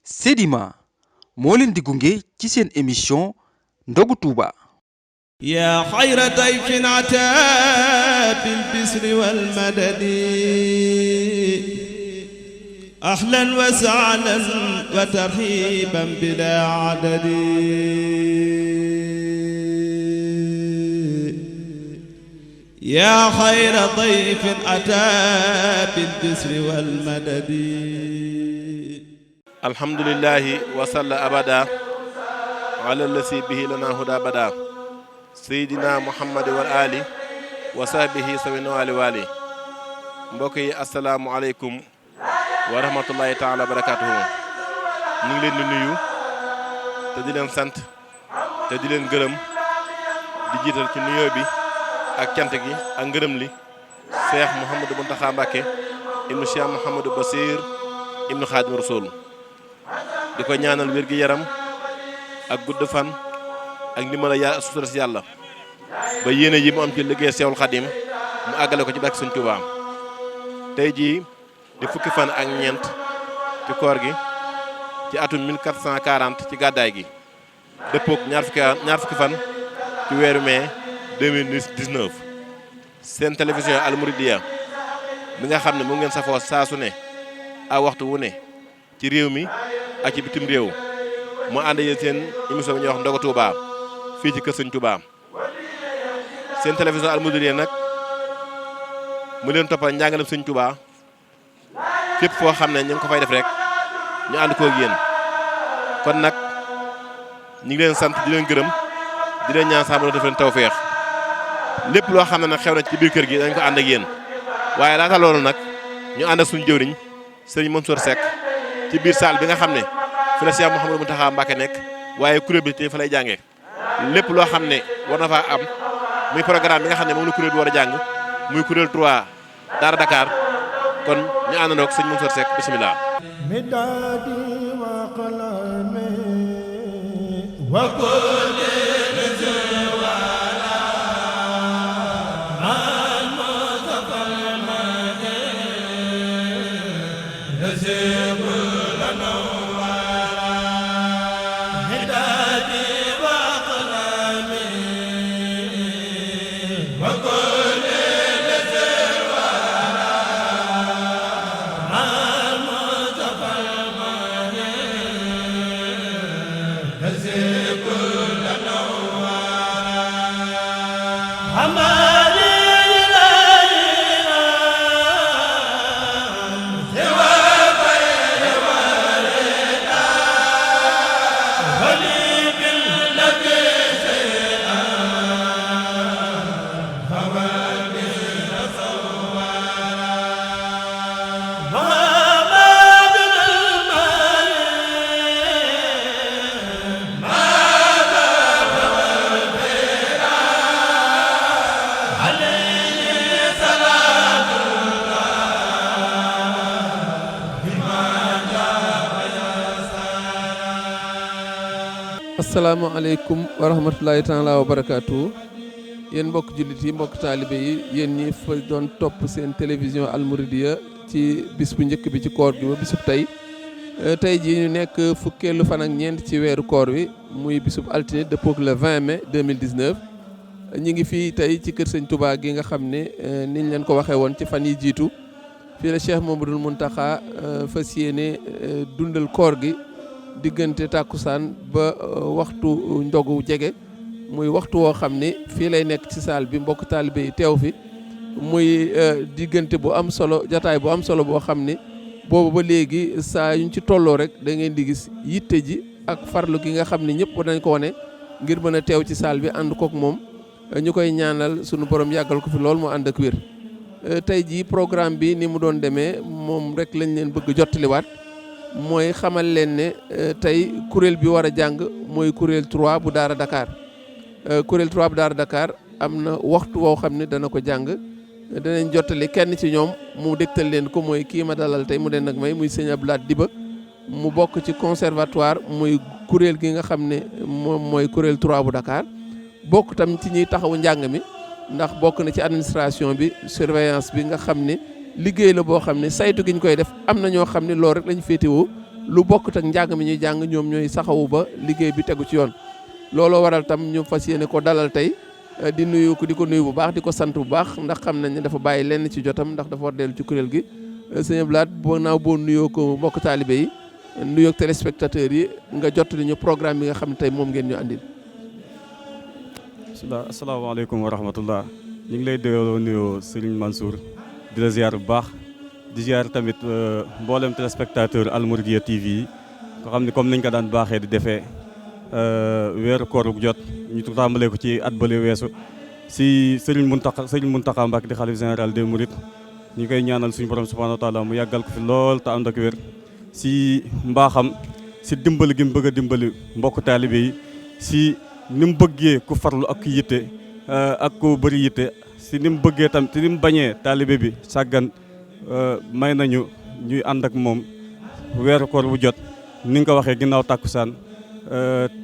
Sedima moo leen di gunge ci seen émission ndogu Touba. yaa xayra dayfin ataa bil bisri wal madadi ahlan wa sahlan wa tarhiban bilaa adadi yaa xayra dayfin ataa bil bisri wal madadi. alhamdulillahi wa salla abada ala lasi bihi lana huda bada seydina muhammad wal ali wa sahbihi sawin wali wali. mbokk yi asalaamualeykum wa rahmatullahi taala wa barakatuhu. ñu ngi leen di nuyu te di leen sant te di leen gërëm di jiital ci nuyoo bi ak cant gi ak ngërëm li Cheikh Mouhamadou Mountakha Mbacké ibnu Cheikh Mouhamadou Bassir ibnu Khadim Rasoul. di ko ñaanal wér-gi-yaram ak gudd fan ak ndimbal a sutura si yàlla ba yéene yi mu am ci liggéey Seexul Xadim mu àggale ko ci barke Sëñ Tuubaa. tey jii di fukki fan ak ñeent ci koor gi ci atum 1440 ci gàddaay gi dëppook ñaar fukki fan ci weeru mai 2019. seen télévision Al Mouridiyyah bi nga xam ne mu ngeen safoo saa su ne ak waxtu wu ne ci réew mi ak ci bitim réew mu ànd yéen seen émission bi ñuy wax ndogu Touba fii ci kër Sëñ Touba. seen télévision Al Mouridiyyah nag mu leen toppal njàngalem Sëñ Touba fépp foo xam ne ñu ngi ko fay def rek ñu ànd koog yéen. kon nag ñu ngi leen sant di leen gërëm di leen ñaan sàmm def leen tawfeex lépp loo xam ne nag xew na ci biir kër gi dañ ko ànd ak yéen. waaye laata loolu nag ñu ànd ak suñu jëwriñ Sëriñ Mansour Seck ci biir salle bi nga xam ne fi la Cheikh Mouhamadou Mountakha Mbacké nekk waaye kuréel bi te fa lay jàngee lépp loo xam ne war na faa am muy programme bi nga xam ne moom la kuréel bi war a jàng muy kuréel 3 Daara Dakar kon ñu àndandoo ak sëñ Mansour Seck bisimilah. asalaamaaleykum wa rahmatulahi taala wa barakaatu. yéen mbokk jullit yi mbokk taalibe yi yéen ñi fa doon topp seen télévision Al Mouridiyyah ci bis bu njëkk bi ci koor gi ba bisub tey jii ñu nekk fukkeelu fan ak ñeent ci weeru koor wi muy bisub altine dëppook le 20 mai 2019. ñi ngi fii tey ci kër Sëñ Touba gi nga xam ne niñ leen ko waxee woon ci fan yi jiitu fii la Cheikh Mouhamadoul Mountakha fas yéene dundal koor gi diggante tàkkusaan ba waxtu ndogu jege muy waxtu woo xam ne fii lay nekk ci saal bi mbokk taalibe yi teew fi muy diggante bu am solo jataay bu am solo boo xam ne boobu ba léegi saa yuñ ci tolloo rek da ngeen di gis yitte ji ak farlu gi nga xam ne ñëpp dañ ko wane ngir mën a teew ci saal bi ànd kook moom ñu koy ñaanal sunu borom yàggal ko fi lool mu ànd ak wér. tey jii programme bi ni mu doon demee moom rek lañ leen bëgg jottaliwaat mooy xamal leen ne tey kuréel bi war a jàng mooy kuréel 3 bu Daara Dakar kuréel 3 bu Daara Dakar am na waxtu woo xam ne dana ko jàng danañ jottali kenn ci ñoom mu dégtal leen ko mooy kii ma dalal tey mu den nag may muy sëñ Abdoulaye Diba mu bokk ci conservatoire muy kuréel gi nga xam ne moom mooy kuréel 3 bu Dakar bokk tam ci ñuy taxawu njàng mi ndax bokk na ci administration bi surveillance bi nga xam ne liggéey la boo xam ne saytu gi ñu koy def am na ñoo xam ne loolu rek lañu féetewoo lu bokkut ak njàng mi ñuy jàng ñoom ñooy saxawu ba liggéey bi tegu ci yoon. looloo waral tam ñu fas yéene ko dalal tey di ko nuyu bu baax di ko sant bu baax ndax xam nañ ne dafa bàyyi lenn ci jotam ndax dafa war dellu ci kuréel gi sëñ Abdou Lahad boo nuyoo ko mbokk taalibe yi nuyoo ak téléspectateurs yi nga jottali ñu programme bi nga xam ne tey moom ngeen ñu andil. asalaamaaleykum wa rahmatullah ñu ngi lay delloo nuyoo Serigne Mansour di la ziar bu baax di ziar tamit mboolem téléspectateur Almouridiyyah TV yi nga xam ne comme niñ ko daan baaxee di defee weeru koor bu jot ñu tàmbalee ko ci at bële weesu si Serigne Mountakha Mbacké di xalif général des Mourides ñu koy ñaanal suñu borom subhanahu wa taala mu yàggal ko fi lool te ànd ak wér si mbaaxam si dimbali gi mu bëgg a dimbali mbokk taalibe yi si ni mu bëggee ku farlu ak ku yitte ak ku bëri yitte si ni mu bëggee tam te ni mu bañee taalibe bi sàggan may nañu ñuy ànd ak moom weeru koor bu jot ni nga ko waxee ginnaaw tàkkusaan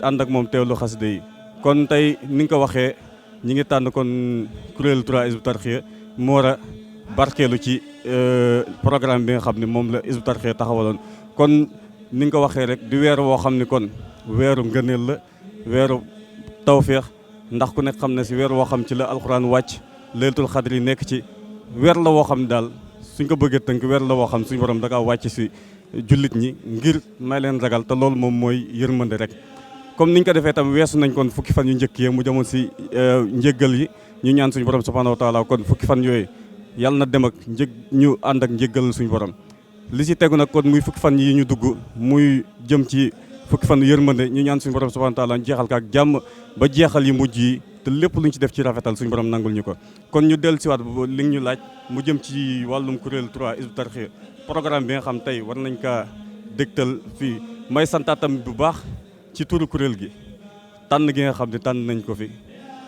ànd ak moom teewlu xasida yi kon tey ni nga ko waxee ñi ngi tànn kon kuréelu 3 Hizbut Tarqiyyah mu war a barkeelu ci programme bi nga xam ne moom la Hizbut Tarqiyyah taxawaloon kon ni nga ko waxee rek di weer woo xam ne kon weeru ngëneel la weeru tawféex ndax ku nekk xam ne si weer woo xam ci la alxuraan wàcc laylatul xadri nekk ci weer la woo xam daal suñ ko bëggee tënk weer la woo xam suñu borom da kaa wàcc si jullit ñi ngir may leen ragal te loolu moom mooy yërmande rek comme niñ ko defee tam weesu nañ kon fukki fan yu njëkk yi mu jamoon si njéggal yi ñu ñaan suñu borom subhanahu wa taala kon fukki fan yooyu yàlla na dem ak ñu ànd ak njéggal suñu borom li si tegu nag kon muy fukki fan yi ñu dugg muy jëm ci fukki fan yërmande ñu ñaan suñu borom subhanahu wa taala ñu jeexal ko ak jàmm ba jeexal yi mujj yi te lépp lu ñu ci def ci rafetal suñu borom nangul ñu ko kon ñu dellu siwaat li ñu laaj mu jëm ci wàllum kuréel 3 Hizbut Tarqiyyah programme bi nga xam tey war nañ kaa dégtal fii may santaatam bu baax ci turu kuréel gi tànn gi nga xam ne tànn nañ ko fi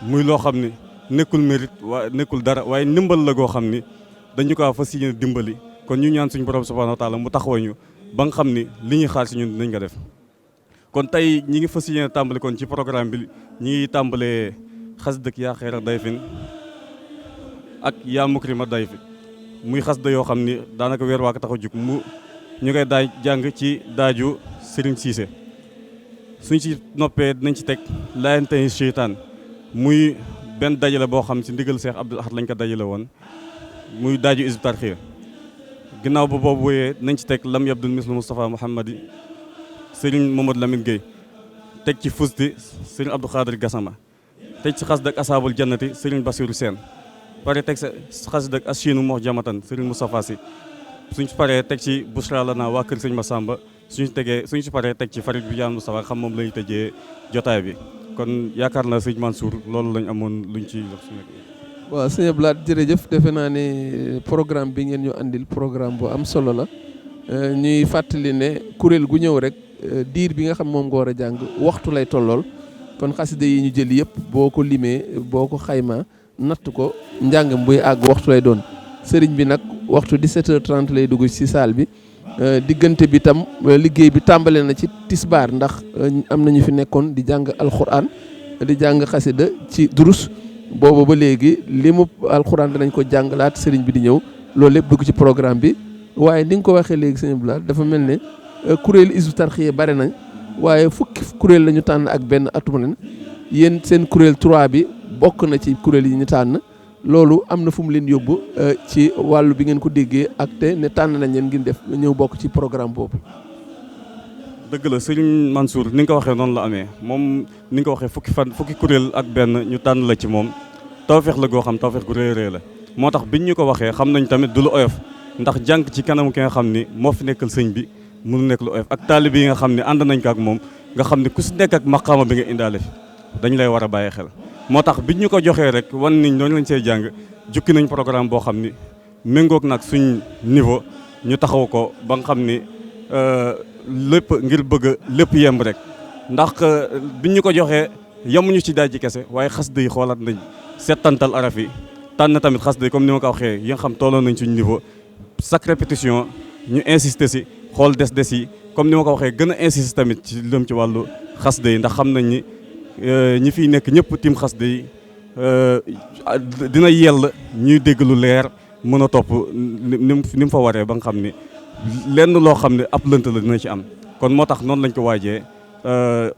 muy loo xam ne nekkul mérite nekkul dara waaye ndimbal la goo xam ni dañu ko fas yéene dimbali kon ñu ñaan suñu borom subhanahu wa taala mu taxaw ñu ba nga xam ni li ñuy xaar si ñun dinañ ko def kon tey ñi ngi fas yéene tàmbali kon ci programme bi ñi ngi tàmbalee xasida yaa xayra dayfin ak yaa mukrima dayfi muy xasida yoo xam ni daanaka weer waa ko tax a jug ñu koy daaj jàng ci daaju Serigne Cissé suñ ci noppee dinañ ci teg laayantey seytaan muy benn dajale boo xam si ndigal Cheikh Abdoul Ahad lañ ko dajale woon muy daaju Hizbut Tarqiyyah ginnaaw ba boobu wooyee nañ ci teg lam yabdul mislu Moustapha Mouhamadi Serigne Mamadou Lamine Gueye teg ci fusti Serigne Abdou Khadir Gassama teg ci xasida ak asaabul jannati Serigne Bassirou Sène pare teg sa xasida ak asinu mox jamatan Serigne Moustapha Sy suñ ci paree teg ci Bouchra Lana waa kër Serigne Massamba suñ ci paree teg ci Farid bi Yaan Moustapha xam moom lañu tëjee jotaay bi kon yaakaar naa sëñ Mansour loolu lañ amoon luñ ci wax su nekk. waaw sëñ Abdou Lahad jërëjëf defe naa ne programme bi ngeen ñu andil programme bu am solo la ñuy fàttali ne kuréel gu ñëw rek diir bi nga xam moom nga war a jàng waxtu lay tollool kon xasida yi ñu jël yëpp boo ko limee boo ko xaymaa natt ko njàngam buy àgg waxtu lay doon sëriñ bi nag waxtu 17h30 lay dugg ci salle bi diggante bi tam liggéey bi tàmbale na ci tisbaar ndax am nañu fi nekkoon di jàng alxuraan di jàng xasida ci durus boobu ba léegi li mu alxuraan danañ ko jàngalaat sëriñ bi di ñëw loolu lépp dugg ci programme bi waaye ni nga ko waxee léegi sëñ Abdou Lahad dafa mel ne kuréelu Hizbut Tarqiyyah bare nañ waaye fukki kuréel la ñu tànn ak benn atuma leen yéen seen kuréel 3 bi bokk na ci kuréel yi ñu tànn loolu am na fu mu leen yóbbu ci wàllu bi ngeen ko déggee ak te ne tànn nañ leen ngeen def ñëw bokk ci programme boobu. dëgg la Serigne Mansour ni nga ko waxee noonu la amee moom ni nga ko waxee fukki kuréel ak benn ñu tànn la ci moom tawfeex la goo xam tawfeex gu rëy rëy la moo tax biñ ñu ko waxee xam nañ tamit du lu oyof ndax jàng ci kanam ki nga xam ni moo fi nekkal sëñ bi mënu nekk lu oyof ak taalibe yi nga xam ne ànd nañ ko ak moom nga xam ne ku si nekk ak maqaama bi nga indaale fi dañ lay war a bàyyi xel moo tax biñ ñu ko joxee rek wan niñ noonu lañ see jàng jukki nañ programme boo xam ni méngoog nag suñ niveau ñu taxaw ko ba nga xam ni lépp ngir bëgg lépp yemb rek ndax biñ ñu ko joxee yemuñu ci daaj ji kese waaye xasida yi xoolaat nañ settantal araf yi tànn tamit xasida yi comme ni ma ko waxee yi nga xam tolloon nañ suñ niveau chaque répétition ñu insister si xool des yi comme ni ma ko waxee gën a insister tamit ci lëm ci wàllu xasida yi ndax xam nañ ni ñi fiy nekk ñëpp tim xasida yi dina yell ñuy dégg lu leer mën a topp ni mu fa waree ba nga xam ni lenn loo xam ne ab lënt la dina ci am kon moo tax noonu lañ ko waajee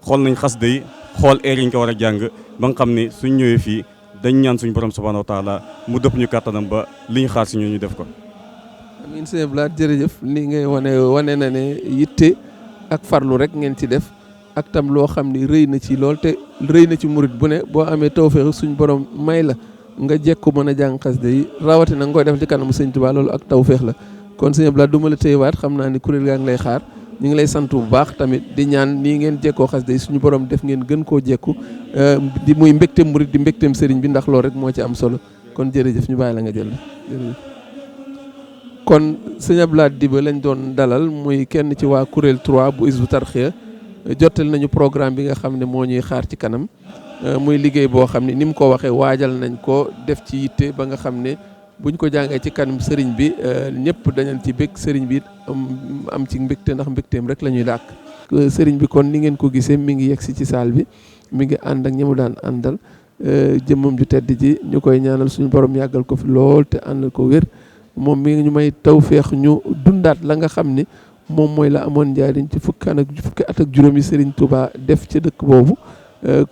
xool nañ xasida yi xool air yi ñu ko war a jàng ba nga xam ni suñ ñëwee fii dañ ñaan suñu borom subhanahu wa taala mu dëpp ñu kàttanam ba li ñu xaar si ñu def ko. amiin sëñ Blaat jërëjëf li ngay wane na ne yitte ak farlu rek ngeen ci def ak tam loo xam ni rëy na ci lool te rëy na ci murit bu ne boo amee tawfeex suñu borom may la nga jekku mën a jàng xasida yi rawatina nga koy def ci kanamu sëñ Tuubaa loolu ak tawfeex la kon sëñ Blaat du ma la téyewaat xam naa ni kuréel gaa ngi lay xaar ñu ngi lay sant bu baax tamit di ñaan nii ngeen jekkoo xasida yi suñu borom def ngeen gën koo jekku di muy mbégteem murit di mbégteem sëriñ bi ndax loolu rek moo ci am solo kon jërëjëf ñu bàyyi la nga jël jërëjëf. kon sëñ Blaat Diba lañ doon dalal muy kenn ci waa kuréel 3 bu Hizbut Tarqiyyah jottal nañu programme bi nga xam ne moo ñuy xaar ci kanam muy liggéey boo xam ne ni mu ko waxee waajal nañ ko def ci yitte ba nga xam ne buñ ko jàngee ci kanam sëriñ bi ñëpp dañal ci bég sëriñ bi am ci mbégte ndax mbégteem rek la ñuy dàkk sëriñ bi kon ni ngeen ko gisee mi ngi yegsi ci saal bi mi ngi ànd ak ñi mu daan àndal jëmmam ju tedd ji ñu koy ñaanal suñu borom yàggal ko fi lool te àndal ko wér moom mi ngi ñu may tawféex ñu dundaat la nga xam ni moom mooy la amoon njariñ ci fukki at ak juróomi Serigne Touba def ci dëkk boobu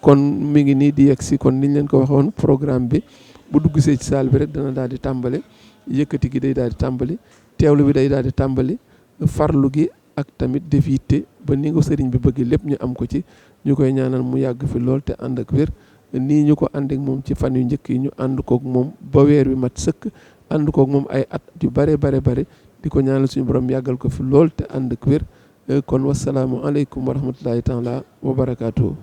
kon mi ngi nii di yegsi kon niñ leen ko waxoon programme bi bu dugg see ci saal bi rek dana daal di tàmbali yëkkati gi day daal di tàmbali teewlu bi day daal di tàmbali farlu gi ak tamit def yitte ba ni nga sëriñ bi bëgg lépp ñu am ko ci ñu koy ñaanal mu yàgg fi lool te ànd ak wér nii ñu ko ànd ak moom ci fan yu njëkk yi ñu ànd kook moom ba weer wi mat sëkk ànd kook moom ay at yu bare di ko ñaanal suñu borom yàggal ko fi lool te ànd ak wér kon wasalaamu aleykum wa rahmatullahi taala wa barakaatuhu.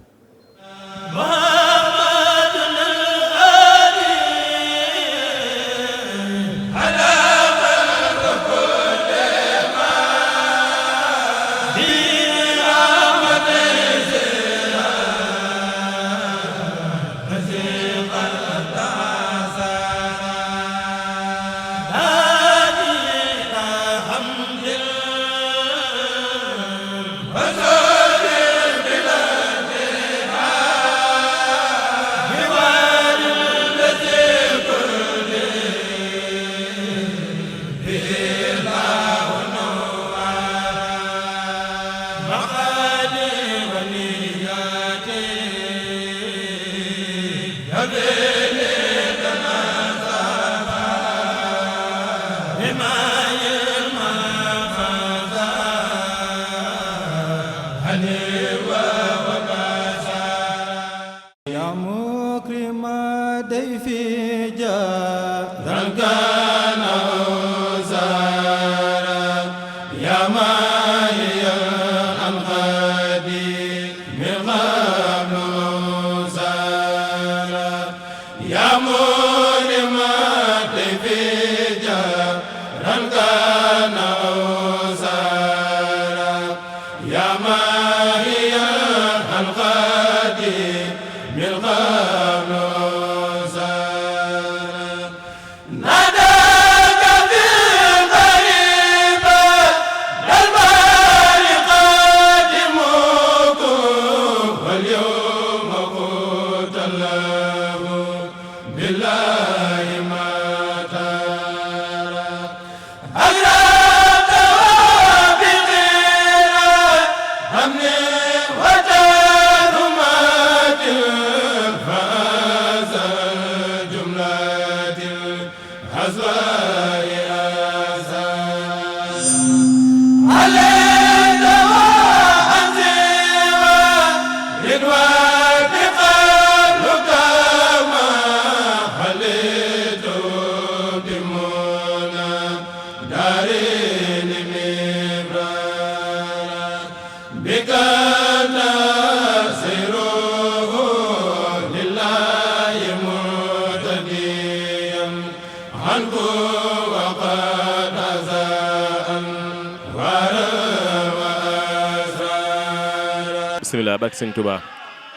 bismillah barke sëñ Touba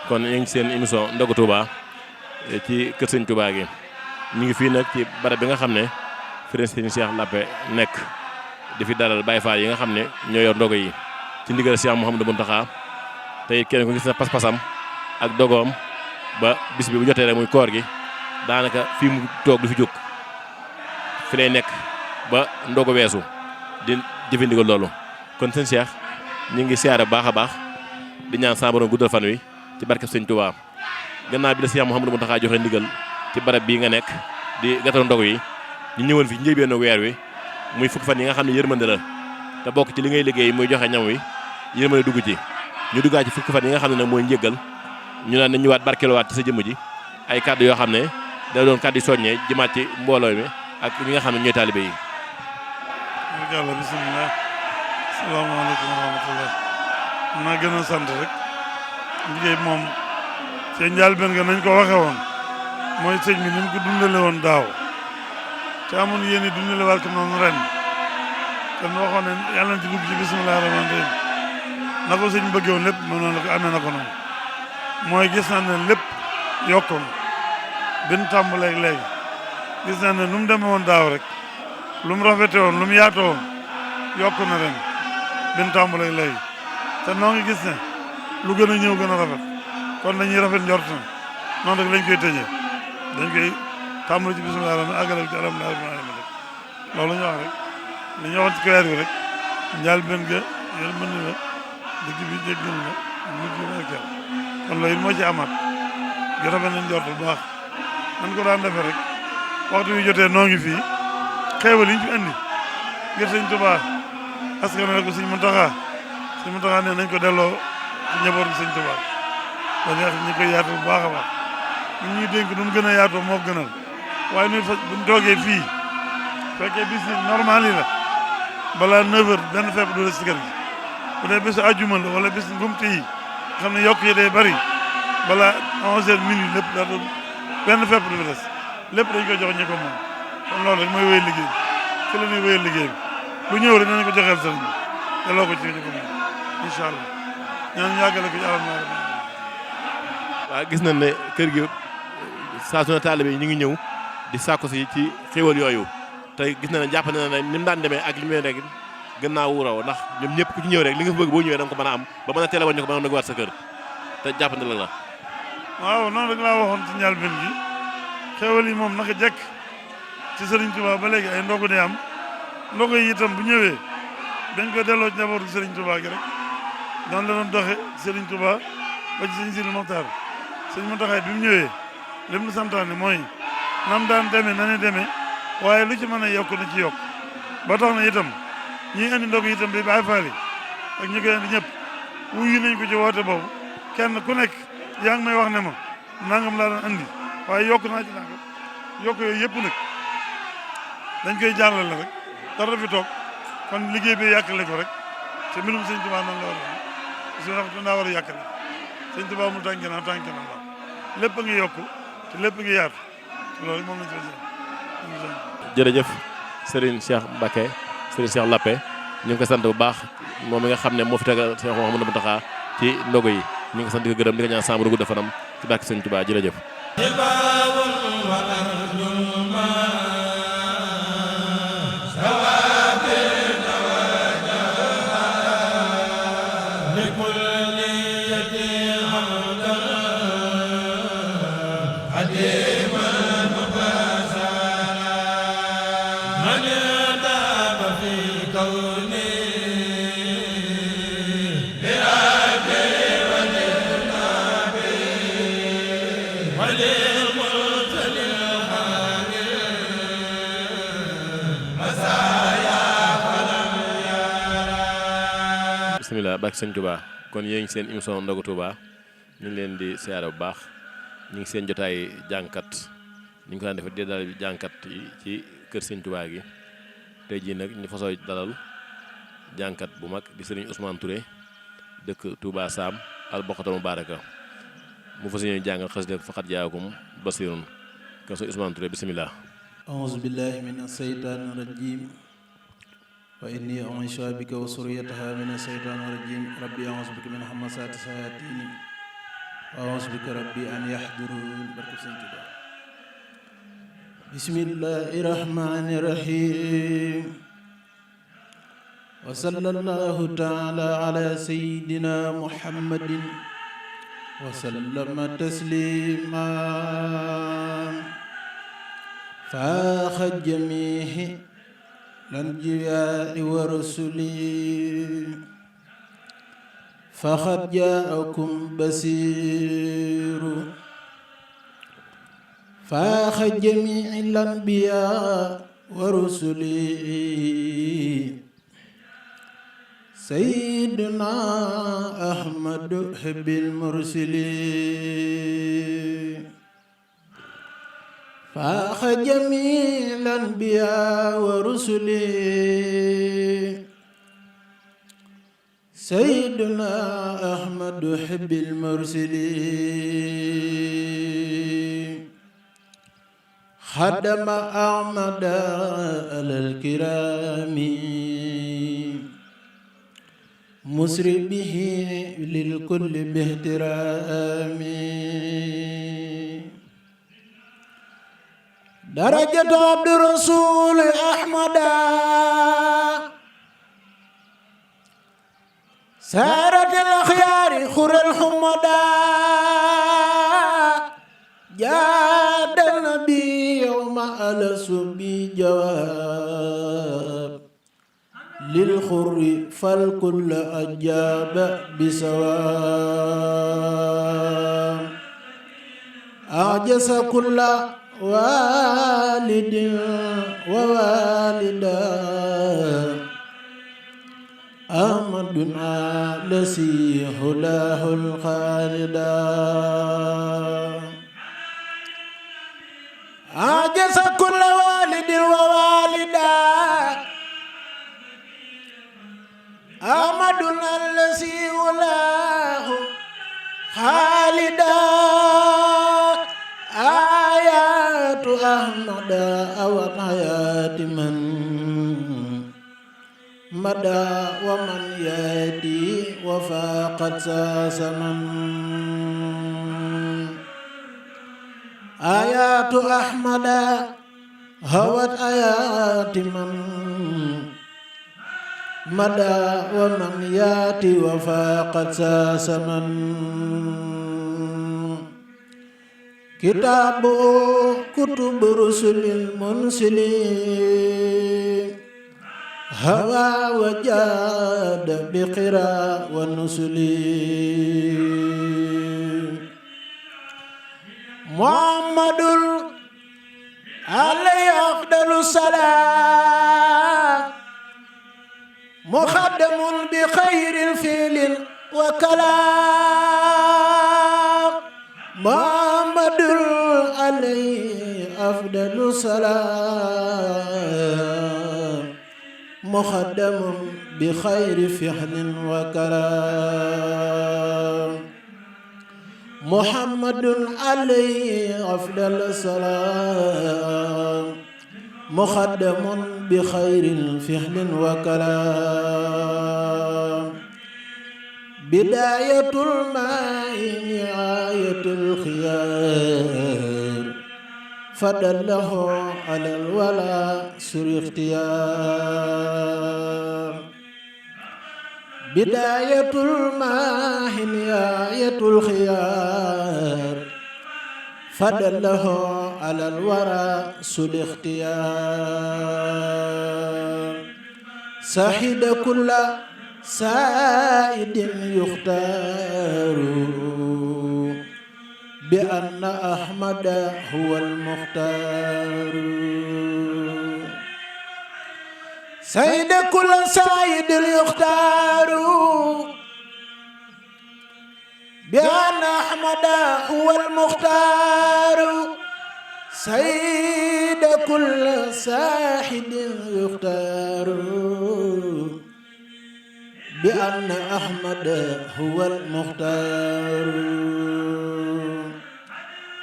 kon ñu ngi seen émission ndogu Touba ci kër sëñ Touba gi ñu ngi fii nag ci barab bi nga xam ne fi la sëñ Cheikh Lappé nekk di fi dalal Baye Fall yi nga xam ne ñoo yor ndogu yi ci ndigal Cheikh Mouhamadou Mountakha tey kenn ko gis na pas-pasam ak dogoom ba bis bi bu jotee rek muy koor gi daanaka fii mu toog du fi jóg fi lay nekk ba ndogu weesu di jëfandikoo loolu kon sëñ Cheikh ñu ngi siyaare bu baax a baax di ñaan sa borom guddal fan wi ci barkeb Sëñ Tuubaa gannaaw bi la Cheikh Mouhamadou Mountakha joxe ndigal ci barab bii nga nekk di gàttal ndogu yi ñu ñëwoon fi njëlbéenu weer wi muy fukki fan yi nga xam ne yërmande la te bokk ci li ngay liggéey muy joxe ñam wi yërmande dugg ci ñu duggaat ci fukki fan yi nga xam ne nag mooy njëggal ñu naan nañ ñëwaat barkeeluwaat ci sa jëmm ji ay kàddu yoo xam ne da doon kàddu soññee jëmaat ci mbooloo mi ak ñi nga xam ne ñooy taalibe yi. yàlla bisimilah salaamaaleykum wa rahmatullah naa gën a sant rek liggéey moom seen njëlbéen nga nañ ko waxe woon mooy sëñ bi ni mu ko dundale woon daaw te amoon yéen i dundale waat ko noonu ren kon waxoon ne yàlla na ci dugg ci bisimilah rahmaan rahim na ko sëñ bëggee woon lépp moom noonu la ko amee na ko noonu mooy gis naa ne lépp yokkoon bin tàmbaleeg léegi gis naa ne nu mu demee woon daaw rek lu mu rafete woon lu mu yaatoo woon yokk na ren bin tàmbaleeg léegi te noo ngi gis ne lu gën a ñëw gën a rafet kon dañuy rafet njort na noonu rek lañ koy tëjee dañ koy tàmbali ci bisimilah rahmaan àggale ci alhamdulilah rabbil alamin rek loolu la ñu wax rek li ñu waxoon ci weer bi rek njaal benn ga yéen mën la dëgg bi jéggal la mujj bi barkeel kon loolu it moo ci amaat gi rafet nañ njort bu baax nan ko daan defee rek waxtu wi jotee noo ngi fii xeewal yi ñu fi andi ngir Sëñ Tuubaa askan wi ko Sëñ Muntaxa ne nañ ko delloo ci njaboot gi Sëñ Tuubaa dañuy wax ñu koy yaatu bu baax a baax ñu ñuy dénk nu mu gën a yaatoo moo gënal waaye ñun buñ toogee fii fekkee bis yi normal yi la balaa 9h benn fepp du la si kër gi bu dee bésu àjjuma la wala bis ngumte yi xam ne yokk yi day bari balaa 11h minuit lépp daa doon benn fepp du fi des lépp dañ koy jox ñi ko moom kon loolu rek mooy wéy liggéey bi ci la ñuy wéyal liggéey bi bu ñëw rek dinañ ko joxeel sëriñ bi delloo ko ci ñi ko moom incha allah ñaan yàggale ko ci alhamdulilah. waaw gis nañ ne kër gi saa su ne taalibe yi ñu ngi ñëw di sàkku si ci xéwal yooyu te gis na ne jàpp na ne ni mu daan demee ak li mu rek gën naa wuraw ndax ñoom ñëpp ku ci ñëw rek li nga fa bëgg boo ñëwee da nga ko mën a am ba mën a teel a wàññi ko mën a nag waat sa kër te jàpp na la. waaw noonu rek laa waxoon ci njëlbéen gi xéwal yi moom naka jekk ci Serigne Touba ba léegi ay ndogu day am ndogu yi itam bu ñëwee dañ koy delloo ci njabootu Serigne Touba gi rek noonu la doon doxe Serigne Touba ba ci Serigne Sidi Mokhtar Serigne Mountakha bi mu ñëwee li mu santaane mooy nam daan demee na ne demee waaye lu ci mën a yokk na ci yokk ba tax na itam ñi indi ndogu itam bi Baay Faal yi ak ñi koy indi ñëpp wuyu nañ ko ci woote boobu kenn ku nekk yaa ngi may wax ne ma nangam laa doon andi waaye yokk naa ci nangam yokk yooyu yëpp nag dañ koy jàllale rek dara fi toog kon liggéey bi yàkkale ko rek te mbirum Sëñ Tuubaa noonu la war a parce que dafa daa war a yàkkale Sëñ Tuubaa mu tànk na lépp a ngi yokku te lépp a ngi yaatu loolu moom lañ ci jërëjëf Serigne Cheikh Mbacké Serigne Cheikh Lappé ñu ngi ko sant bu baax moom mi nga xam ne moo fi tegal Cheikh Mouhamadou Mountakha ci ndogo yi ñu ngi ko sant di ko gërëm di ko ñaan sàmm gudd fanam ci barke Sëñ Tuubaa jërëjëf. bismillah barke Sëñ Touba kon yéen ngi seen émission ndogu Touba ñu ngi leen di siyaare bu baax ñu ngi seen jotaay jànkat ni ñu ko daan defee di dalal jànkat yi ci kër Sëñ Touba gi tey jii nag ñu fasoo dalal jànkat bu mag di Serigne Ousmane Touré dëkk Touba Sam al Boqatal Mubaraka mu fas yéene jàngal xasida faqat jaakum basirun kon Serigne Ousmane Touré bismillah. أعوذ بالله من الشيطان الرجيم وإني أعيذها بك وذريتها من الشيطان الرجيم ربي أعوذ بك من همزات الشياطين وأعوذ بك ربي أن يحضرون بسم الله الرحمن الرحيم وصلى الله تعالى على سيدنا محمد وسلم تسليما فاخ جميع الأنبياء ورسله فقد جاءكم بصير فاخ جميع الأنبياء ورسله سيدنا أحمد حب المرسلين فاخ جميع الأنبياء ورسله سيدنا أحمد حب المرسلين خدم أحمد على الكرام مسري به للكل باحترام درجة عبد الرسول أحمد سارت الأخيار خر الحمدا جاد النبي يوم ألس بجواب للخر فالكل أجاب بسواب أعجز كل والد ووالدا أحمدنا لسي هداه الخالدا أعجز كل والد ووالدا أحمدنا الذي ولاه خالدا آيات أحمد أو آيات من مدى ومن يأتي وفاقد ساسمن آيات أحمد هوت آيات من مدى ومن يأتي وفاقد ساسمن كتاب كتب رسل المنسلين هوى وجاد بقراء والنسل محمد عليه أفضل الصلاة مخدم بخير الفعل وكلام محمد عليه أفضل الصلاة مخدم بخير فعل وكلام محمد عليه أفضل الصلاة مخدم بخير فعل وكلام بداية الماء نهاية الخيار فدله على الولاء سر اختيار بداية الماء نهاية الخيار فدله على الورى سر اختيار ساحد كل سائد يختار بأن أحمد هو المختار سيد كل سائد يختار بأن أحمد هو المختار سيد كل ساحد يختار بأن أحمد هو المختار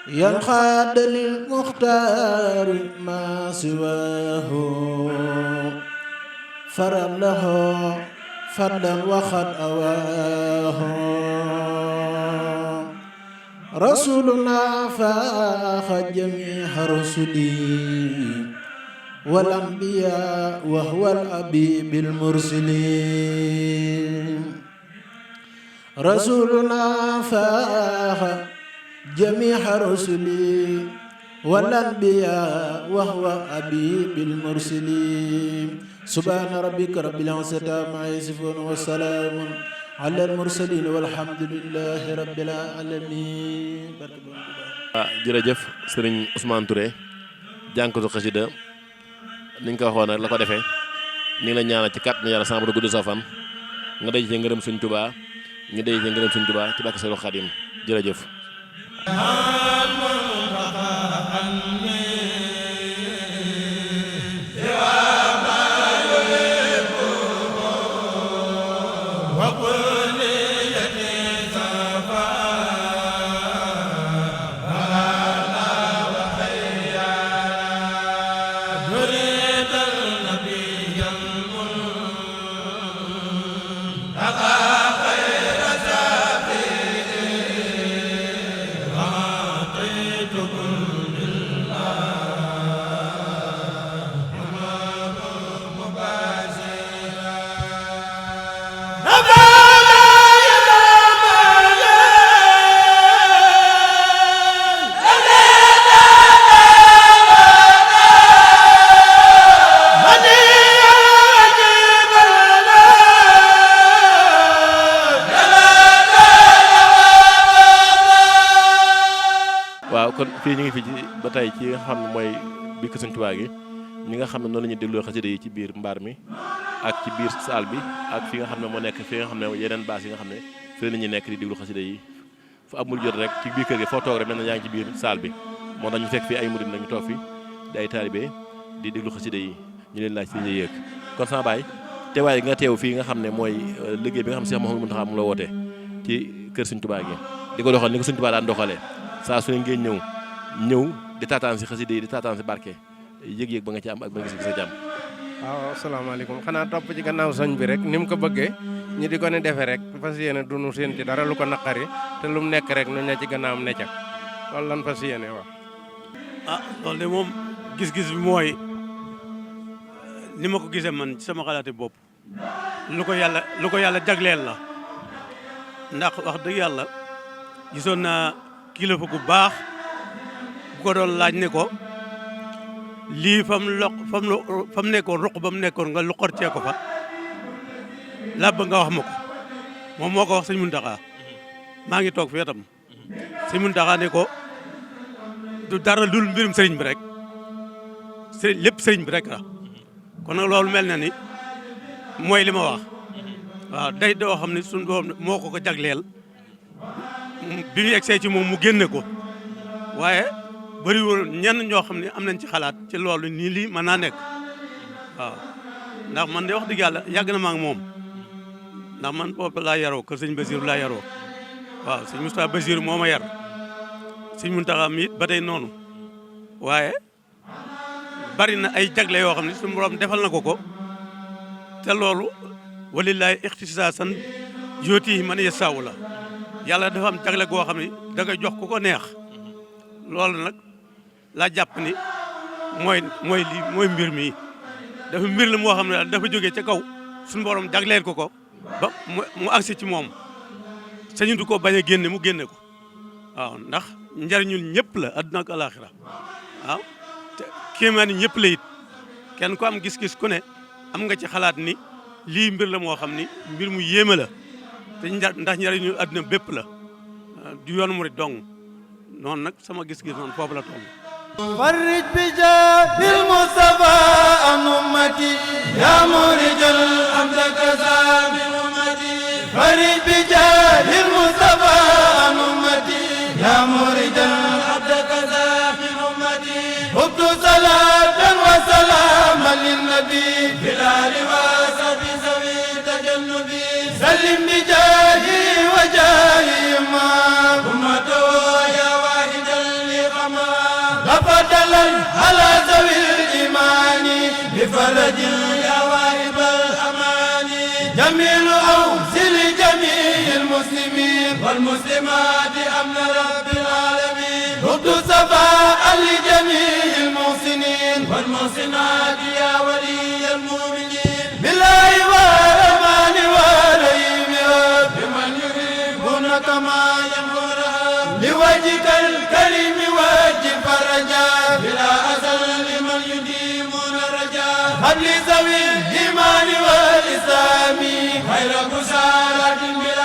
ينقاد للمختار ما سواه فرا له فضلا وقد أواه رسولنا فاخ جميع رسله والأنبياء وهو الأبي بالمرسلين رسولنا فاخ جميع رسله والأنبياء وهو أبي بالمرسلين سبحان ربك رب العزة عما يصفون وسلام ala al-mursalin walhamdulillahi rabbil alamin. Jërëjëf sëriñ Ousmane Touré jànkatu xasida niñ ko waxoon rek la ko defee ñu ngi la ñaanal ci kàttanu yàlla sama borom gudd sa fan nga day ci ngërëm suñ Tuubaa ñu day ci ngërëm suñ Tuubaa ci barke Seydou Khadim jërëjëf. kon fii ñu ngi fi ba tey ci nga xam ne mooy biir Kër Sëñ Tuubaa gi ñi nga xam ne noonu la ñuy dégloo xasida yi ci biir mbaar mi ak ci biir saal bi ak fi nga xam ne moo nekk fi nga xam ne yeneen baas yi nga xam ne fi la ñuy nekk di déglu xasida yi fu amul jot rek ci biir kër gi foo toog rek mel na yaa ngi ci biir saal bi moo tax ñu fekk fii ay murid nag ñu toog fi di ay taalibe di déglu xasida yi ñu leen laaj si ñu yëg kon sama baay teewaay yi nga teew fii nga xam ne mooy liggéey bi nga xam ne Cheikh Mouhamadou Mountakha mu la woote ci Kër Sëñ Tuubaa gi di ko doxal ni ko Sëñ Tuubaa daan doxalee saa su ne ngeen ñëw di taataan si xasida yi di taataan si barke yëg-yëg ba nga ci am ak ba nga gis sa jàmm. waaw asalaamaaleykum xanaa topp ci gannaaw sëñ bi rek ni mu ko bëggee ñi di ko ne defee rek fas yéene du nu seen ci dara lu ko naqari te lu mu nekk rek nu ne ci gannaawam ne ca loolu lan fas yéene wax. loolu de moom gis-gis bi mooy ni ma ko gisee man ci sama xalaati bopp lu ko yàlla jagleel la ndax wax dëgg yàlla gisoon naa kilifa gu baax bu ko doon laaj ne ko lii fam nekkoon ruq ba mu nekkoon nga luqartee ko fa làbb nga wax ma ko moom moo ko wax sëñ Muntaxa maa ngi toog fii tam sëñ Muntaxa ne ko du dara dul mbirum sëriñ bi rek lépp sëriñ bi rek la kon nag loolu mel na ni mooy li ma wax waaw day doo xam ne suñu doom moo ko jagleel bi ñu egsee ci moom mu génne ko waaye bëriwul ñenn ñoo xam ne am nañ ci xalaat ci loolu nii lii mën naa nekk waaw ndax man de wax dëgg yàlla yàgg na ma ak moom ndax man foofu laa yaroo kër sëñ Basiru laa yaroo waaw sëñ Moustapha Basiru moo ma yar sëñ Muntaxa mi it ba tey noonu waaye bari na ay jagle yoo xam ne suñu borom defal na ko te loolu walillahi ixtisaasan yooti man yasaawu la yàlla dafa am jagle goo xam ne da koy jox ku ko neex loolu nag laa jàpp ni mooy mbir mi dafa mbir la moo xam ne dafa jógee ca kaw suñu borom jagleel ko ba mu agsi ci moom sañu du ko bañ a génne mu génne ko waaw ndax njariñul ñëpp la adduna ak alaxira waaw te kéemaani ñëpp la it kenn ko am gis-gis ku ne am nga ci xalaat ni lii mbir la moo xam ni mbir mu yéeme la te ndax njariñul adduna bépp la du yoonu murid dong noonu nag sama gis-gis noonu foofu la toll. farrij bi jaahil Mustafa an ummati ya murijal amdaka min ummati farrij bi jaahil Mustafa an ummati ya murijal amdaka min ummati hubtu salatan wa salaman lin nabi bil ali wa sahbi sawi tajannubi sallim bi jaahi wa jaahi ma ummatu فضلا على ذوي الإيمان بفرج يا واهب الأمان جميل أوصل جميع المسلمين والمسلمات أمن رب العالمين رد صفاء لجميع المحسنين والمحسنات يا ولي المؤمنين بالله والرحمن والرحيم بمن يحبون كما يحبونها لوجهك الكريم وجه فرجاء بلا أزل لمن يديمون رجاء هب لي ذوي الإيمان والإسلام خير بشارة بلا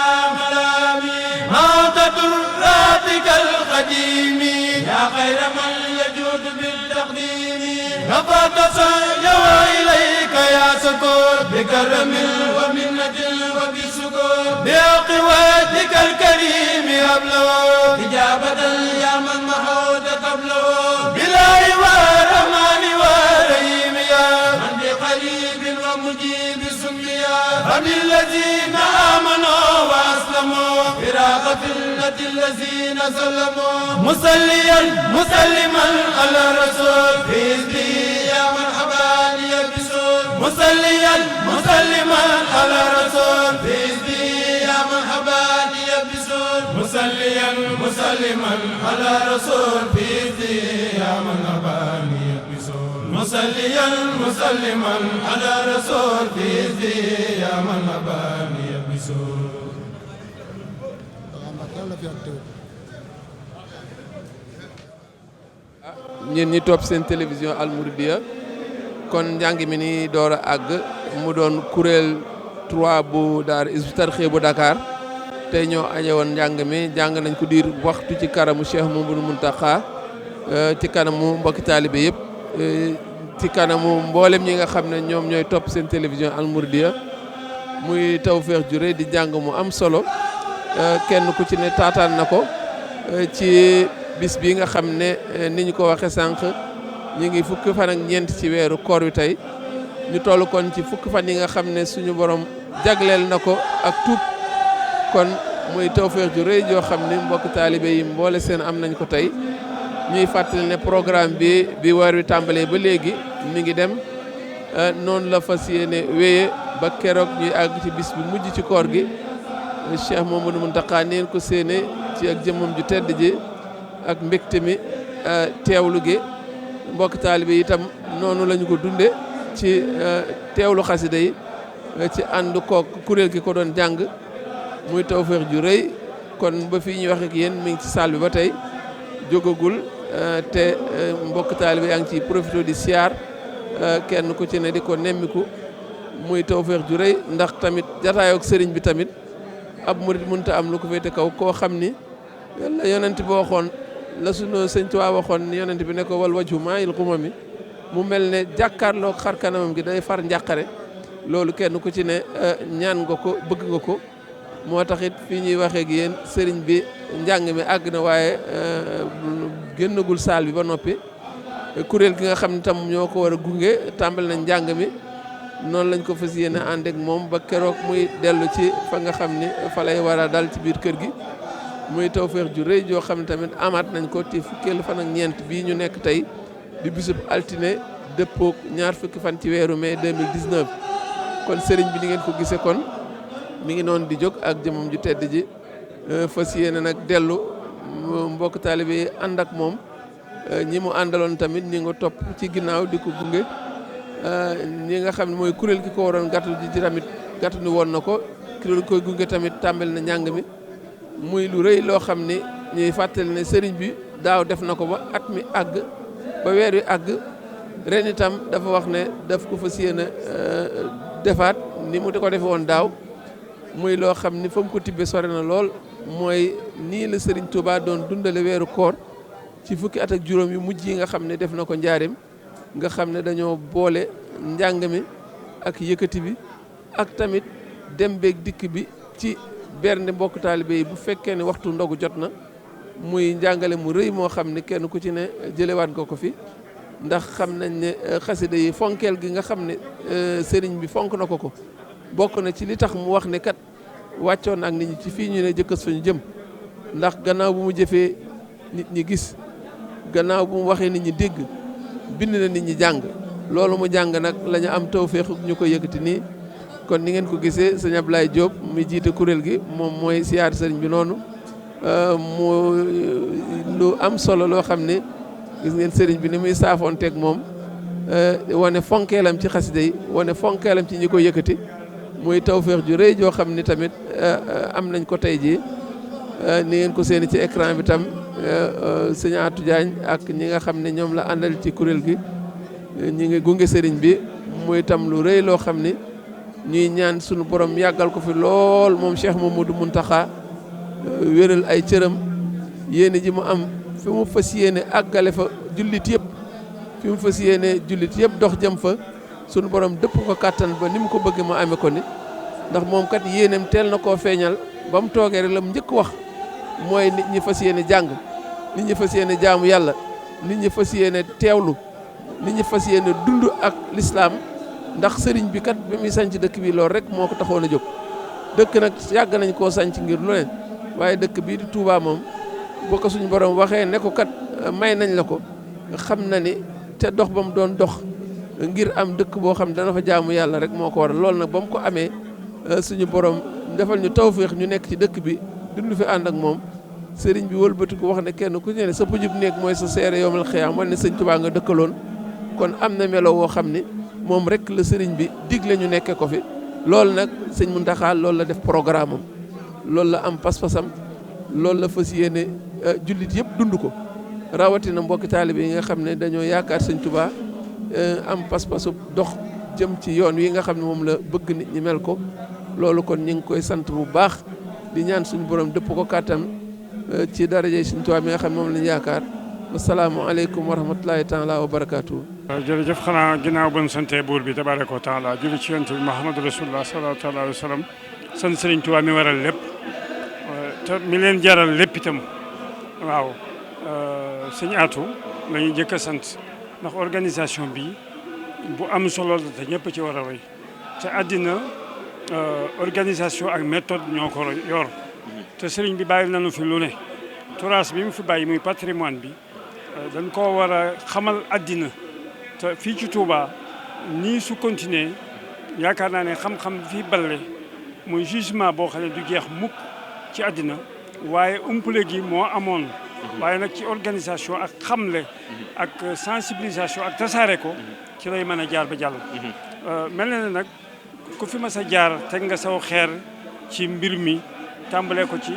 خير من يجود بالتقديم رفعت سعيه إليك يا سكور بكرم ومنة وبسكور بأقواتك الكريم أبلغ إجابة يا من محود قبله بالله والرحمن والرحيم يا من بقريب ومجيب سميا رب الذين آمنوا وأسلموا فراق فتنة الذين سلموا مسليا مسلما على الرسول في إذنه يا مرحبا ليبسون مسليا مسلما على الرسول في إذنه يا مرحبا ليبسون مسليا مسلما على الرسول في إذنه يا مرحبا ليبسون مسليا مسلما على الرسول في إذنه يا مرحبا ليبسون ñeen ñi topp seen télévision Al Mouridiyyah kon njàng mi ni door a àgg mu doon kuréel 3 bu daara Hizbut Tarqiyyah bu Dakar tey ñoo añe woon njàng mi jàng nañ ko diir waxtu ci kanamu Cheikh Mouhamadou Mountakha ci kanamu mbokki taalibe yëpp ci kanamu mboolem ñi nga xam ne ñoom ñooy topp seen télévision Al Mouridiyyah muy tawfeex ju rëy di jàng mu am solo kenn ku ci ne taataan na ko ci bis bi nga xam ne ni ñu ko waxe sànq ñu ngi fukki fan ak ñeent ci weeru koor wi tey ñu toll kon ci fukki fan yi nga xam ne suñu borom jagleel na ko ak tuub kon muy tawfeex ju rëy joo xam ne mbokk taalibe yi mboole seen am nañ ko tey ñuy fàttali ne programme bi weer wi tàmbalee ba léegi mi ngi dem noonu la fas yéene wéye ba keroog ñuy àgg ci bis bi mujj ci koor gi Cheikh Mouhamadou Mountakha neen ko séene ci ak jëmmam ju tedd ji ak mbégte mi teewlu gi mbokk taalibe yi itam noonu lañu ko dunde ci teewlu xasida yi ci ànd kook kuréel gi ko doon jàng muy tawfeex ju rëy kon ba fii ñuy wax ak yéen mi ngi ci salle bi ba tey jógagul te mbokk taalibe yaa ngi ci profité di siyaar kenn ku ci ne di ko nemmiku muy tawfeex ju rëy ndax tamit jataayook sëriñ bi tamit ab murit mënta am lu ko féete kaw koo xam ni la yonent bi waxoon la sunu sëñ Tuubaa waxoon yonent bi ne ko wal wajhu maa'il ghumami mu mel ne jàkkaarloo xar kanamam gi day far njàqare loolu kenn ku ci ne ñaan nga ko bëgg nga ko moo tax it fii ñuy waxee ak yéen sëriñ bi njàng mi àgg na waaye génnagul saal bi ba noppi kuréel gi nga xam ne tam ñoo ko war a gunge tàmbali nañ njàng mi noonu lañ ko fas yéene ànd ak moom ba keroog muy dellu ci fa nga xam ni fa lay war a dal ci biir kër gi muy tawfeex ju rëy joo xam ne tamit amaat nañ ko ci fukkeelu fan ak ñeent bii ñu nekk tey di bisub altine dëppook ñaar fukki fan ci weeru mai 2019 kon sëriñ bi ni ngeen ko gisee kon mi ngi noonu di jóg ak jëmam ju tedd ji fas yéene nag dellu mbokk taalibe yi ànd ak moom ñi mu àndaloon tamit ñi nga topp ci ginnaaw di ko gunge ñi nga xam ne mooy kuréel gi ko waroon gàttu ji ci tamit gàttu ni woon na ko kuréel koy gunge tamit tàmbali na njàng mi muy lu rëy loo xam ne ñuy fàttali ne sëriñ bi daaw def na ko ba at mi àgg ba weer wi àgg ren itam dafa wax ne daf ko fas yéene defaat ni mu ko defe woon daaw muy loo xam ni fa mu ko tibbee sore na lool mooy nii la sëriñ Touba doon dundale weeru koor ci fukki at ak juróom yu mujj yi nga xam ne def na ko njaarim nga xam ne dañoo boole njàng mi ak yëkkati bi ak tamit dem beeg dikk bi ci bernde mbokk taalibe yi bu fekkee ne waxtu ndogu jot na muy njàngale mu rëy moo xam ne kenn ku ci ne jëlewaat nga ko fi ndax xam nañ ne xasida yi fonkeel gi nga xam ne sëriñ bi fonk na ko bokk na ci li tax mu wax ne kat wàccoon ak nit ñi ci fii ñu ne jëkkës fa ñu jëm ndax gannaaw bu mu jëfee nit ñi gis gannaaw bu mu waxee nit ñi dégg bind na nit ñi jàng loolu mu jàng nag la ñu am tawfeex ñu ko yëkkati nii kon ni ngeen ko gisee sëñ Ablaye Diop mi jiite kuréel gi moom mooy siyaar sëriñ bi noonu mu lu am solo loo xam ne gis ngeen sëriñ bi ni muy saafoonteeg moom wane fonkeelam ci xasida yi wane fonkeelam ci ñi ko yëkkati muy tawfeex ju rëy joo xam ni tamit am nañ ko tey jii ni ngeen ko seeni ci écran bi tam sëñ Atou Diagne ak ñi nga xam ne ñoom la àndal ci kuréel gi ñi ngi gunge sëriñ bi muy tam lu rëy loo xam ni ñuy ñaan sunu borom yàggal ko fi lool moom Cheikh Mamadou Mountakha wéral ay cëram yéene ji mu am fi mu fas yéene àggale fa jullit yëpp fi mu fas yéene jullit yëpp dox jëm fa sunu borom dëpp ko kàttan ba ni mu ko bëgg ma amee ko ni ndax moom kat yéeneem teel na koo feeñal ba mu toogee rek la mu njëkk wax mooy nit ñi fas yéene jàng nit ñi fas yéene jaamu yàlla nit ñi fas yéene teewlu nit ñi fas yéene dund ak lislaam ndax sëriñ bi kat bi muy sanc dëkk bi loolu rek moo ko taxoon a jóg dëkk nag yàgg nañ koo sanc ngir lu leen waaye dëkk bii di Touba moom boo ko suñu borom waxee ne ko kat may nañ la ko xam na ni te dox ba mu doon dox ngir am dëkk boo xam dana fa jaamu yàlla rek moo ko waral loolu nag ba mu ko amee suñu borom defal ñu tawféex ñu nekk ci dëkk bi dund fi ànd ak moom sëriñ bi wëlbati ko wax ne kenn ku ne sa pujub néeg mooy sa seere yowmal xiyaam wala ne sëñ Touba nga dëkkaloon kon am na melo woo xam ni moom rek la sëriñ bi digle ñu nekkee ko fi loolu nag sëñ Mountakha loolu la def programme am loolu la am pas-pasam loolu la fas yéene jullit yëpp dund ko rawatina mbokki taalibe yi nga xam ne dañoo yaakaar sëñ Touba am pas-pasu dox jëm ci yoon wi nga xam ne moom la bëgg nit ñi mel ko loolu kon ñu ngi koy sant bu baax di ñaan suñu borom dëpp ko kàttan ci daraje sëñ Touba mi nga xam ne moom lañu yaakaar asalaamaaleykum wa rahmatulahi taala wa barakaatu. jërëjëf xanaa ginnaaw ba ñu santee buur bi tabaraka wa taala julli ci yonent bi Muhammadu rasulullah sallallahu alayhi wa sallam sant Sëriñ Tuubaa mi waral lépp te mi leen jaral lépp itam waaw sëñ Atou la ñuy jëkk a sant ndax organisation bi bu am solo la te ñëpp ci war a roy te àddina organisation ak méthode ñoo ko yor te sëriñ bi bàyyi nañu fi lu ne turaas bi mu fi bàyyi muy patrimoine bi dañ koo war a xamal àddina te fii ci Touba nii su continuer yaakaar naa ne xam-xam fii balle muy jugement boo xam ne du jeex mukk ci àddina waaye umpule gi moo amoon waaye nag ci organisation ak xamle ak sensibilisation ak tasaare ko ci lay mën a jaar ba jàll mel na ne nag ku fi mas a jaar teg nga saw xeer ci mbir mi tàmbalee ko ci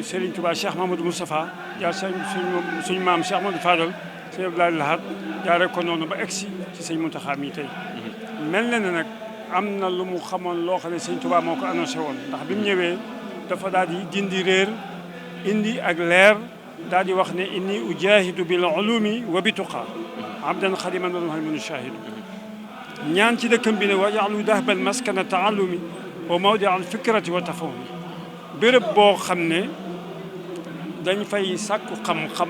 Serigne Touba Cheikh Mamadou Moustapha jaar suñu maam Cheikh Mamadou Fadal sëñ Abdoulaye Lahad jaaree ko noonu ba egsi ci sëñ Mountakha mi tey mel na ne nag am na lu mu xamoon loo xam ne sëñ Touba moo ko annoncé woon ndax bi mu ñëwee dafa daal di dindi réer indi ak leer daal di wax ne inni ujahidu bil ulumi wa bi tuqa abdan xadiman min shahidu ñaan ci dëkkam bi ne wa ya'lu dahbal maskana taallumi wa mawdi al fikrati wa tafahumi béréb boo xam ne dañ fay sàkku xam-xam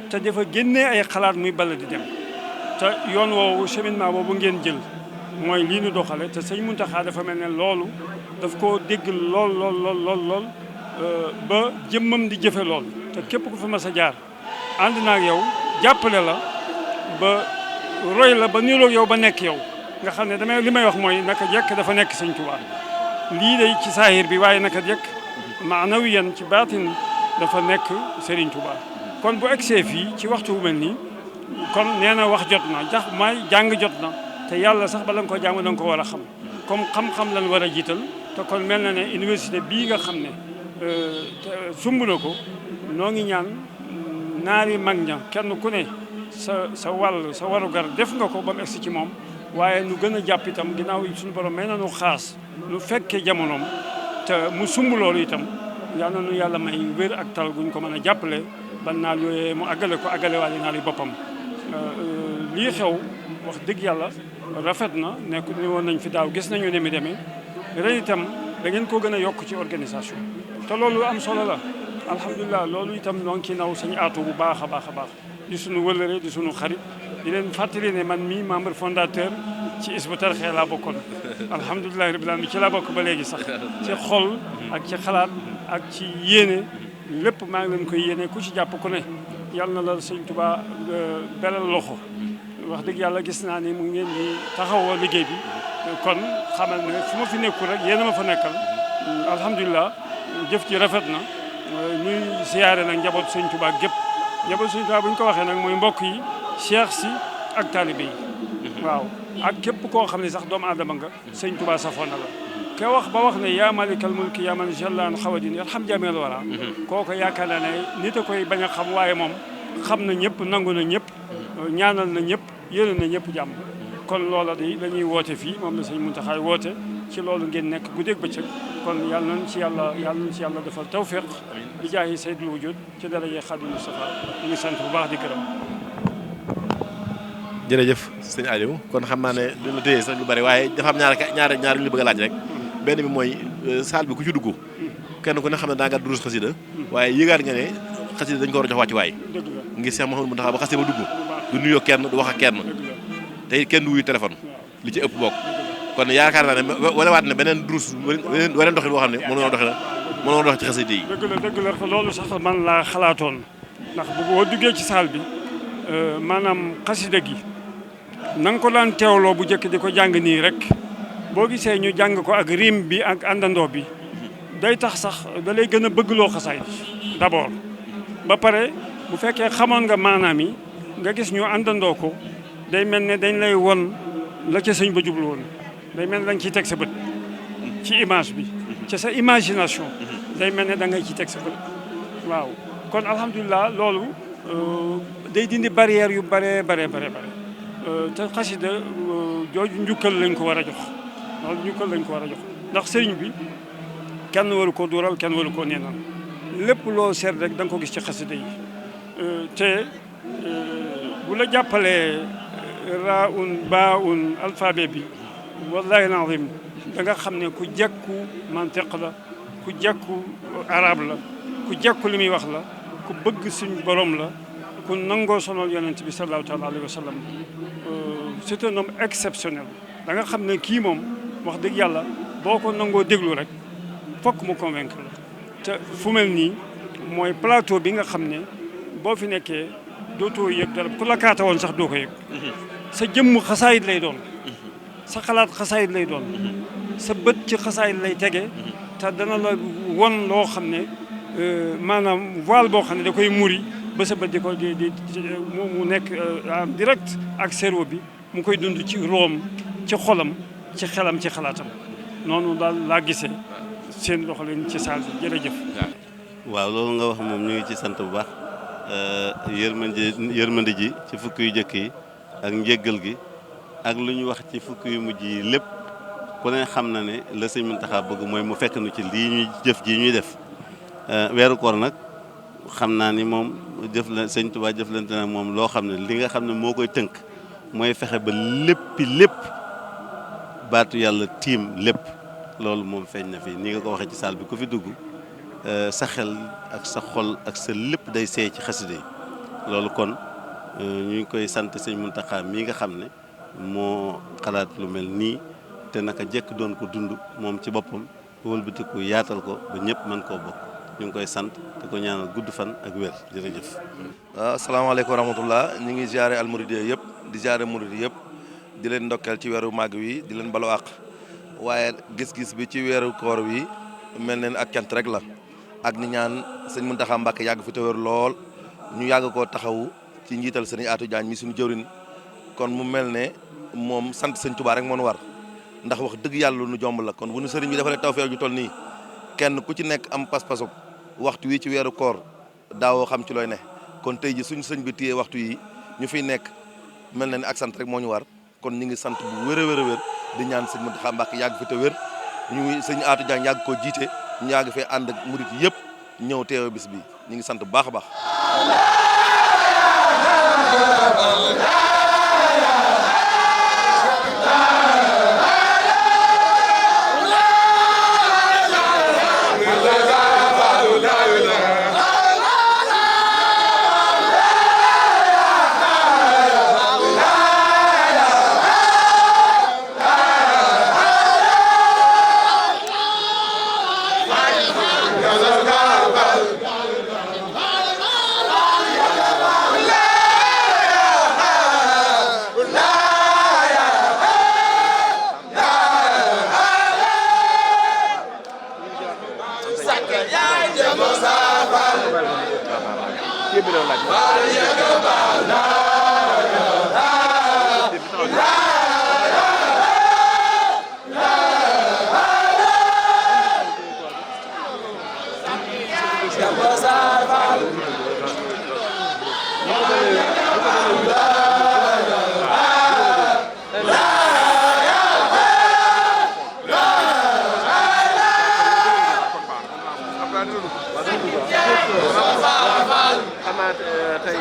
te dafa génnee ay xalaat muy bala di dem te yoon woowu cheminement boobu ngeen jël mooy lii nu doxale te sëñ Mountakha dafa mel ne loolu daf koo dégg lool ba jëmmam di jëfe lool te képp ku fi mas a jaar ànd naag yow jàppale la ba roy la ba niroog yow ba nekk yow nga xam ne li may wax mooy naka jekk dafa nekk sëñ Touba lii day ci saahir bi waaye naka jekk maanawiyan ci baatin dafa nekk Serigne Touba kon bu egsee fii ci waxtu wu mel nii kon nee na wax jot na jàng jot na te yàlla sax bala nga ko jàng da nga ko war a xam comme xam-xam lañ war a jiital te kon mel na ne université bii nga xam ne sumb na ko noo ngi ñaan naari mag ña kenn ku ne sa warugar def nga ko ba mu egsi ci moom waaye nu gën a jàpp itam ginnaaw suñu borom may na nu xaas nu fekkee jamonoom te mu sumb loolu itam yal na nu yàlla may wér ak tal guñ ko mën a jàppale ba naal yooyee mu àggale waale naal yi boppam lii xew wax dëgg yàlla rafet na nekk ni woon nañ fi daaw gis nañu ne mi demee ren itam da ngeen koo gën a yokk ci organisation te loolu am solo la alhamdulilah loolu itam noo ngi ci naw sañu aatu bu baax a baax a baax di suñu wëllëre di suñu xarit di leen fàttali ne man mii membre fondateur ci Hizbut Tarqiyyah laa bokkoon alhamdulilahi rabbil alamin ci laa bokk ba léegi sax ci xol ak ci xalaat ak ci yéene lépp maa ngi leen koy yéene ku ci jàpp ku ne yàlla na la sëñ Touba belal loxo wax dëgg yàlla gis naa ni mu ngeen di taxawoo liggéey bi kon xamal ne fu ma fi nekkul rek yéen a ma fa nekkal alhamdulilah jëf ci rafet na ñuy siyaare nag njaboot sëñ Touba gépp njaboot sëñ Touba bu ñu ko waxee nag mooy mbokk yi cheikh si ak taalibe yi waaw ak képp koo xam ne sax doomu aadama nga sëñ Touba safoon na la ke wax ba wax ne yaa malikal mulki yaa man jallaan xawadin yarham jameel wara kooku yaakaar naa ne nit a koy bañ a xam waaye moom xam na ñëpp nangu na ñëpp ñaanal na ñëpp yéene na ñëpp jàmm kon loola di dañuy woote fii moom la sëñ Mountakha woote ci loolu ngeen nekk guddeeg bëccëg kon yàlla nañ ci yàlla defal tawfiq bi jaahi sayyidul wujud ci daraje Xaadimu Mustafaa ñu ngi sant bu baax di gërëm. jërëjëf sëñ Aliou kon xam naa ne dina téye sax lu bari waaye dafa am ñaari lu bëgg a laaj rek benn bi mooy salle bi ku ci dugg kenn ku ne xam ne daa nga durus xasida waaye yëgaat nga ne xasida dañ ko war a jox wàcc waay ngir Cheikh Mouhamadou Mountakha ba xasida ba dugg du nuyoo kenn du wax ak kenn te kenn du wuyu téléphone li ci ëpp bokk kon yaakaar naa ne wala waat ne beneen durus weneen doxin boo xam ne mënoo dox ci xasida yi. dëgg la loolu sax man laa xalaatoon ndax bu boo duggee ci salle bi maanaam xasida gi na nga ko daan teewloo bu njëkk di ko jàng nii rek boo gisee ñu jàng ko ak rim bi ak àndandoo bi day tax sax da lay gën a bëggloo xasaay d'abord ba pare bu fekkee xamoon nga maanaam yi nga gis ñu àndandoo ko day mel ne dañ lay won la ca sëñ ba jublu woon day mel ne da nga ciy teg sa bët ci image bi ci sa imagination day mel ne da ngay ciy teg sa bët waaw kon alhamdulilah loolu day dindi barrière yu bare te xasida jooju njukkal lañ ko war a jox ndax sëriñ bi kenn waru ko dural kenn waru ko neenal lépp loo seet rek da nga ko gis ci xasida yi te bu la jàppalee raun baun alphabet bi wallahi nazim da nga xam ne ku jekku mantiq la ku jekku arab la ku jekku li muy wax la ku bëgg suñ borom la ku nangoo sonal yonent bi sallallahu taala alayhi wa sallam c'est un homme exceptionnel da nga xam ne kii moom wax dëgg yàlla boo ko nangoo déglu rek fokk mu convaincre la te fu mel nii mooy plateau bi nga xam ne boo fi nekkee dootoo yëg dara ku la kaata woon sax doo ko yëg sa jëmm xasaayit lay doon sa xalaat xasaayit lay doon sa bët ci xasaayit lay tege te dana la won loo xam ne maanaam voile boo xam ne da koy muri ba sa bët di ko mu nekk en direct ak cerveau bi mu koy dund ci room ci xolam ci xelam ci xalaatam noonu daal laa gisee seen doxalin ci saal bi jërëjëf. waaw loolu nga wax moom ñu ngi ci sant bu baax yërmande ji ci fukk yu jëkk yi ak njéggal gi ak lu ñu wax ci fukk yu mujj yi lépp ku ne xam na ne la sëñ Muntaxa bëgg mooy mu fekk nu ci lii ñuy jëf ji ñuy def weeru koor nag xam naa ni moom sëñ Tuubaa jëflante nag moom loo xam ne li nga xam ne moo koy tënk mooy fexe ba lépp baatu yàlla tiim lépp loolu moom feeñ na fi ni nga ko waxee ci saal bi ku fi dugg sa xel ak sa xol ak sa lépp day seey ci xasida yi loolu kon ñu ngi koy sant sëñ Muntaxa mii nga xam ne moo xalaat lu mel nii te naka jekk doon ko dund moom ci boppam wëlbatiku yaatal ko ba ñëpp mën koo bokk ñu ngi koy sant te ko ñaanal gudd fan ak wér jërëjëf. waaw asalaamaaleykum wa rahmatullah ñu ngi ziare almouridiya yëpp di ziare murid yëpp di leen ndokkeel ci weeru màgg wi di leen balu àq waaye gis-gis bi ci weeru koor wi mel ne ak cant rek la ak ni ñaan sëñ Muntaxa Mbàkke yàgg fi te wér lool ñu yàgg koo taxawu ci njiital sëñ Atou Diagne mi suñu jëwrin kon mu mel ne moom sant sëñ Tuubaa rek moo nu war ndax wax dëgg yàlla lu nu jomb la kon bu nu sëriñ bi defalee tawfeex ju toll nii kenn ku ci nekk am pas-pasu waxtu wi ci weeru koor daawoo xam ci looy ne kon tey ji suñu sëñ bi téye waxtu yi ñu fiy nekk mel na ne ak sant rek moo ñu war kon ñu ngi sant bu wér a wér di ñaan sëñ Muntaxa Mbàkke yàgg fi te wér ñu sëñ Atou Diagne yàgg koo jiite ñu yàgg fee ànd ak murit yëpp ñëw teewe bis bi ñu ngi sant bu baax a baax. naa tey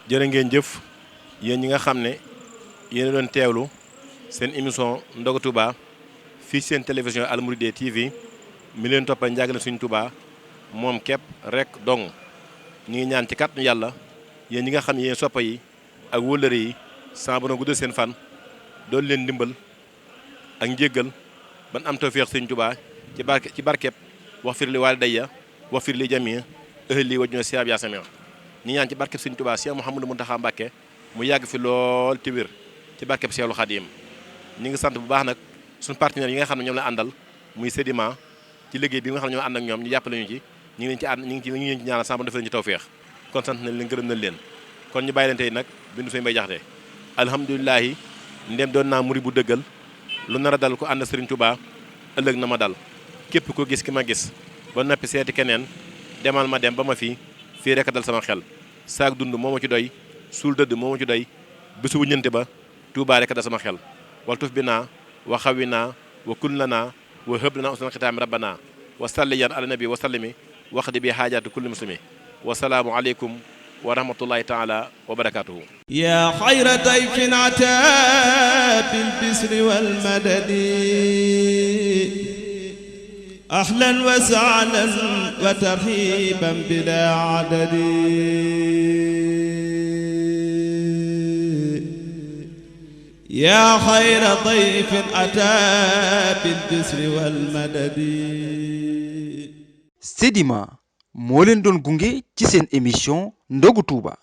jërë ngeen jëf yéen ñi nga xam ne yéen doon teewlu seen émission Ndogu Touba fii seen télévision Al Mouridiyyah TV mi leen toppal njàngale suñu Touba moom képp rek dong ñu ngi ñaan ci kàttanu yàlla yéen ñi nga xam ne yéen soppa yi ak wóllëre yi sama borom guddal seen fan doon leen ndimbal ak njéggal ban am tawfeex sëñ Touba ci barkeb wax fir li waalidayya wax fir li jamii ahli wajuna siyaab yaa sami ñi ñaan ci barkeb sëñ Touba Cheikh Mouhamadou Mountakha Mbacké mu yàgg fi lool te wér ci barkeb Cheikhul Khadim ñi ngi sant bu baax nag suñu partenaires yi nga xam ne ñoom la àndal muy Sedima ci liggéey bi nga xam ne ñoo ànd ak ñoom ñu jàppale ñu ci ñu ngi leen ci ànd ñu ngi leen ci ñaanal sama def leen ci tawfeex kon sant nañ leen gërëm nañ leen kon ñu bàyyi leen tey nag bindu Sëñ Mbay Jaxate alhamdulilahi ndem doon naa muri bu dëggal lu nar a dal ko ànd Sëriñ Touba ëllëg na ma dal képp ko gis ki ma gis ba noppi seeti keneen demal ma dem ba ma fii rek dal sama xel saak dund moo ma ci doy suul dëdd moo ma ci doy bésu bu ñënte ba Touba rek dal sama xel wal tuf bi naa wa xawi naa wa kun la naa wa hëb la naa usnal xitaami rabbana wa salliyan ala nabi wa sallimi waxdi bi xaajaatu kulli muslimi wa salaamu aleykum wa rahmatullahi taala wa barakatuhu ya xayra dayfin ataa bil bisri wal madadi ahlan wa sahlan wa tarhiban bila adadi ya xayra dayfin ataa bil bisri wal madadi. Sedima moo leen doon gunge ci seen émission Ndogu Touba.